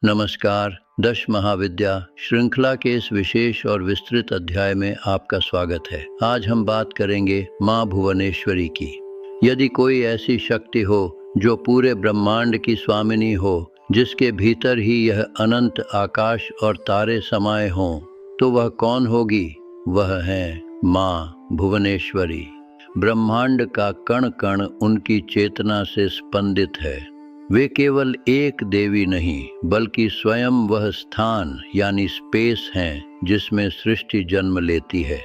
नमस्कार। दश महाविद्या श्रृंखला के इस विशेष और विस्तृत अध्याय में आपका स्वागत है। आज हम बात करेंगे माँ भुवनेश्वरी की। यदि कोई ऐसी शक्ति हो जो पूरे ब्रह्मांड की स्वामिनी हो, जिसके भीतर ही यह अनंत आकाश और तारे समाये हों, तो वह कौन होगी? वह है माँ भुवनेश्वरी। ब्रह्मांड का कण कण उनकी चेतना से स्पंदित है। वे केवल एक देवी नहीं, बल्कि स्वयं वह स्थान यानी स्पेस हैं जिसमें सृष्टि जन्म लेती है।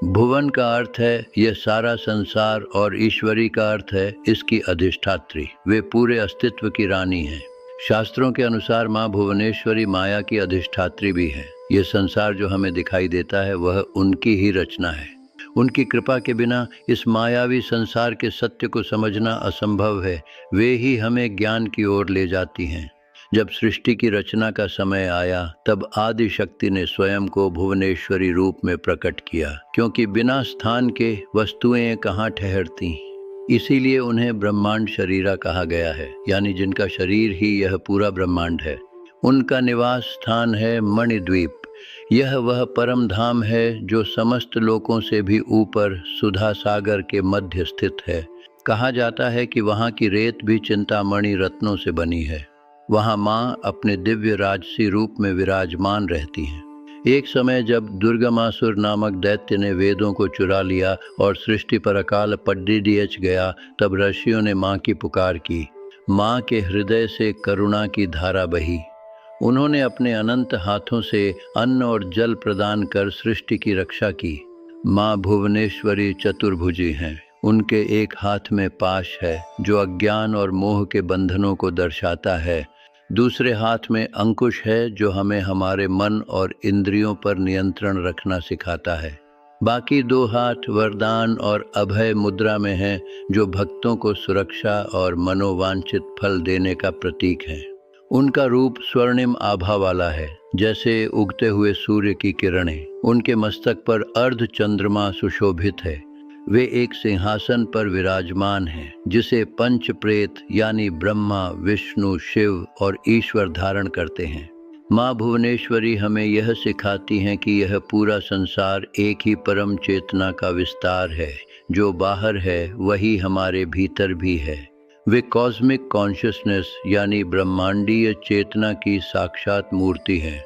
भुवन का अर्थ है यह सारा संसार और ईश्वरी का अर्थ है इसकी अधिष्ठात्री। वे पूरे अस्तित्व की रानी हैं। शास्त्रों के अनुसार माँ भुवनेश्वरी माया की अधिष्ठात्री भी है। यह संसार जो हमें दिखाई देता है वह उनकी ही रचना है। उनकी कृपा के बिना इस मायावी संसार के सत्य को समझना असंभव है। वे ही हमें ज्ञान की ओर ले जाती हैं। जब सृष्टि की रचना का समय आया, तब आदि शक्ति ने स्वयं को भुवनेश्वरी रूप में प्रकट किया, क्योंकि बिना स्थान के वस्तुएं कहाँ ठहरती। इसीलिए उन्हें ब्रह्मांड शरीरा कहा गया है, यानी जिनका शरीर ही यह पूरा ब्रह्मांड है। उनका निवास स्थान है मणिद्वीप। यह वह परम धाम है जो समस्त लोकों से भी ऊपर सुधा सागर के मध्य स्थित है। कहा जाता है कि वहाँ की रेत भी चिंतामणि रत्नों से बनी है। वहाँ माँ अपने दिव्य राजसी रूप में विराजमान रहती हैं। एक समय जब दुर्गमासुर नामक दैत्य ने वेदों को चुरा लिया और सृष्टि पर अकाल पड्डीडीएच गया, तब ऋषियों ने माँ की पुकार की। माँ के हृदय से करुणा की धारा बही। उन्होंने अपने अनंत हाथों से अन्न और जल प्रदान कर सृष्टि की रक्षा की। माँ भुवनेश्वरी चतुर्भुजी हैं। उनके एक हाथ में पाश है जो अज्ञान और मोह के बंधनों को दर्शाता है। दूसरे हाथ में अंकुश है जो हमें हमारे मन और इंद्रियों पर नियंत्रण रखना सिखाता है। बाकी दो हाथ वरदान और अभय मुद्रा में हैं, जो भक्तों को सुरक्षा और मनोवांछित फल देने का प्रतीक है। उनका रूप स्वर्णिम आभा वाला है, जैसे उगते हुए सूर्य की किरणें। उनके मस्तक पर अर्ध चंद्रमा सुशोभित है। वे एक सिंहासन पर विराजमान हैं, जिसे पंच प्रेत यानी ब्रह्मा, विष्णु, शिव और ईश्वर धारण करते हैं। माँ भुवनेश्वरी हमें यह सिखाती हैं कि यह पूरा संसार एक ही परम चेतना का विस्तार है। जो बाहर है वही हमारे भीतर भी है। वे कॉस्मिक कॉन्शियसनेस यानी ब्रह्मांडीय चेतना की साक्षात मूर्ति हैं।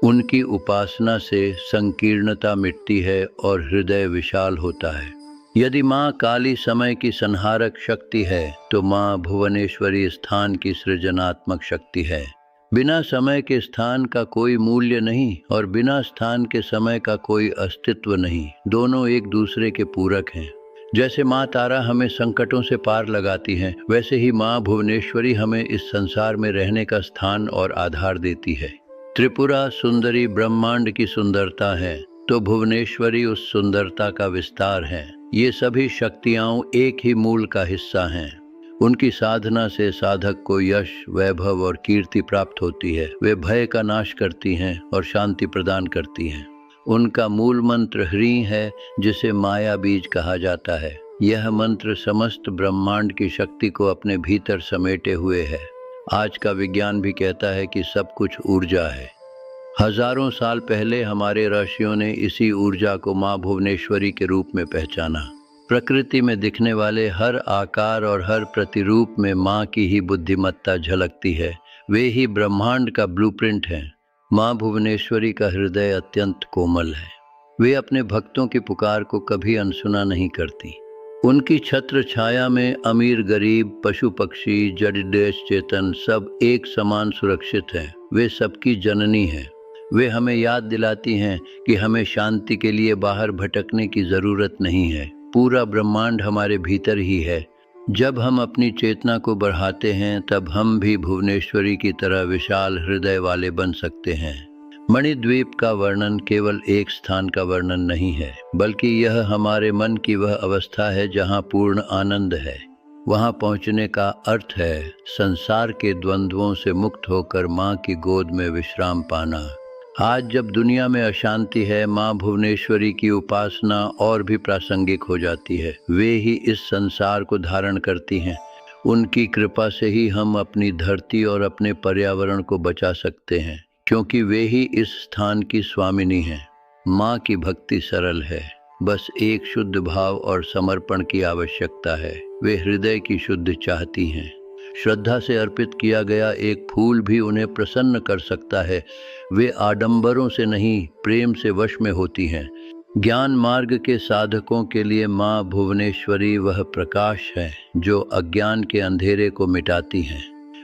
उनकी उपासना से संकीर्णता मिटती है और हृदय विशाल होता है। यदि माँ काली समय की संहारक शक्ति है, तो माँ भुवनेश्वरी स्थान की सृजनात्मक शक्ति है। बिना समय के स्थान का कोई मूल्य नहीं और बिना स्थान के समय का कोई अस्तित्व नहीं। दोनों एक दूसरे के पूरक हैं। जैसे माँ तारा हमें संकटों से पार लगाती हैं, वैसे ही माँ भुवनेश्वरी हमें इस संसार में रहने का स्थान और आधार देती है। त्रिपुरा सुंदरी ब्रह्मांड की सुंदरता है, तो भुवनेश्वरी उस सुंदरता का विस्तार है। ये सभी शक्तियाँ एक ही मूल का हिस्सा हैं। उनकी साधना से साधक को यश, वैभव और कीर्ति प्राप्त होती है। वे भय का नाश करती हैं और शांति प्रदान करती हैं। उनका मूल मंत्र ह्रीं है, जिसे माया बीज कहा जाता है। यह मंत्र समस्त ब्रह्मांड की शक्ति को अपने भीतर समेटे हुए है। आज का विज्ञान भी कहता है कि सब कुछ ऊर्जा है। हजारों साल पहले हमारे ऋषियों ने इसी ऊर्जा को माँ भुवनेश्वरी के रूप में पहचाना। प्रकृति में दिखने वाले हर आकार और हर प्रतिरूप में माँ की ही बुद्धिमत्ता झलकती है। वे ही ब्रह्मांड का ब्लूप्रिंट हैं। माँ भुवनेश्वरी का हृदय अत्यंत कोमल है। वे अपने भक्तों की पुकार को कभी अनसुना नहीं करती। उनकी छत्र छाया में अमीर गरीब, पशु पक्षी, जड़ देश चेतन सब एक समान सुरक्षित हैं। वे सबकी जननी हैं। वे हमें याद दिलाती हैं कि हमें शांति के लिए बाहर भटकने की जरूरत नहीं है। पूरा ब्रह्मांड हमारे भीतर ही है। जब हम अपनी चेतना को बढ़ाते हैं, तब हम भी भुवनेश्वरी की तरह विशाल हृदय वाले बन सकते हैं। मणिद्वीप का वर्णन केवल एक स्थान का वर्णन नहीं है, बल्कि यह हमारे मन की वह अवस्था है जहाँ पूर्ण आनंद है। वहाँ पहुँचने का अर्थ है संसार के द्वंद्वों से मुक्त होकर माँ की गोद में विश्राम पाना। आज जब दुनिया में अशांति है, माँ भुवनेश्वरी की उपासना और भी प्रासंगिक हो जाती है। वे ही इस संसार को धारण करती हैं। उनकी कृपा से ही हम अपनी धरती और अपने पर्यावरण को बचा सकते हैं, क्योंकि वे ही इस स्थान की स्वामिनी हैं। माँ की भक्ति सरल है, बस एक शुद्ध भाव और समर्पण की आवश्यकता है। वे हृदय की शुद्ध चाहती हैं। श्रद्धा से अर्पित किया गया एक फूल भी उन्हें प्रसन्न कर सकता है। वे आडंबरों से नहीं, प्रेम से वश में होती हैं। ज्ञान मार्ग के साधकों के लिए माँ भुवनेश्वरी वह प्रकाश है जो अज्ञान के अंधेरे को मिटाती हैं।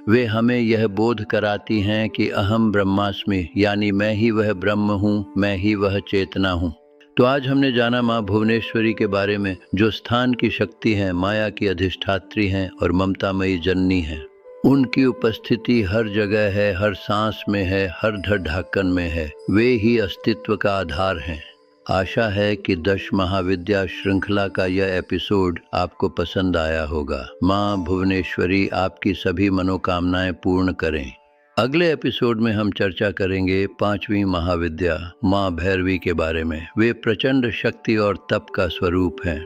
वे हमें यह बोध कराती हैं कि अहम ब्रह्मास्मि, यानी मैं ही वह ब्रह्म हूँ, मैं ही वह चेतना हूँ। तो आज हमने जाना माँ भुवनेश्वरी के बारे में, जो स्थान की शक्ति हैं, माया की अधिष्ठात्री हैं और ममतामयी जननी हैं। उनकी उपस्थिति हर जगह है, हर सांस में है, हर धड़ ढक्कन में है। वे ही अस्तित्व का आधार हैं। आशा है कि 10 महाविद्या श्रृंखला का यह एपिसोड आपको पसंद आया होगा। माँ भुवनेश्वरी आपकी सभी मनोकामनाएं पूर्ण करें। अगले एपिसोड में हम चर्चा करेंगे 5वीं महाविद्या माँ भैरवी के बारे में। वे प्रचंड शक्ति और तप का स्वरूप हैं।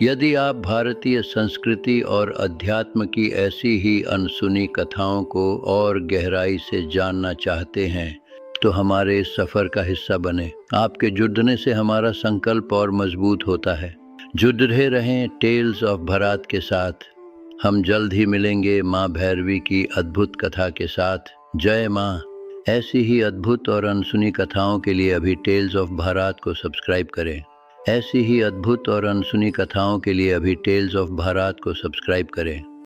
यदि आप भारतीय संस्कृति और अध्यात्म की ऐसी ही अनसुनी कथाओं को और गहराई से जानना चाहते हैं तो हमारे इस सफ़र का हिस्सा बने। आपके जुड़ने से हमारा संकल्प और मजबूत होता है। जुड़े रहें टेल्स ऑफ भरात के साथ। हम जल्द ही मिलेंगे माँ भैरवी की अद्भुत कथा के साथ। जय माँ। ऐसी ही अद्भुत और अनसुनी कथाओं के लिए अभी टेल्स ऑफ भारत को सब्सक्राइब करें। ऐसी ही अद्भुत और अनसुनी कथाओं के लिए अभी टेल्स ऑफ भारत को सब्सक्राइब करें।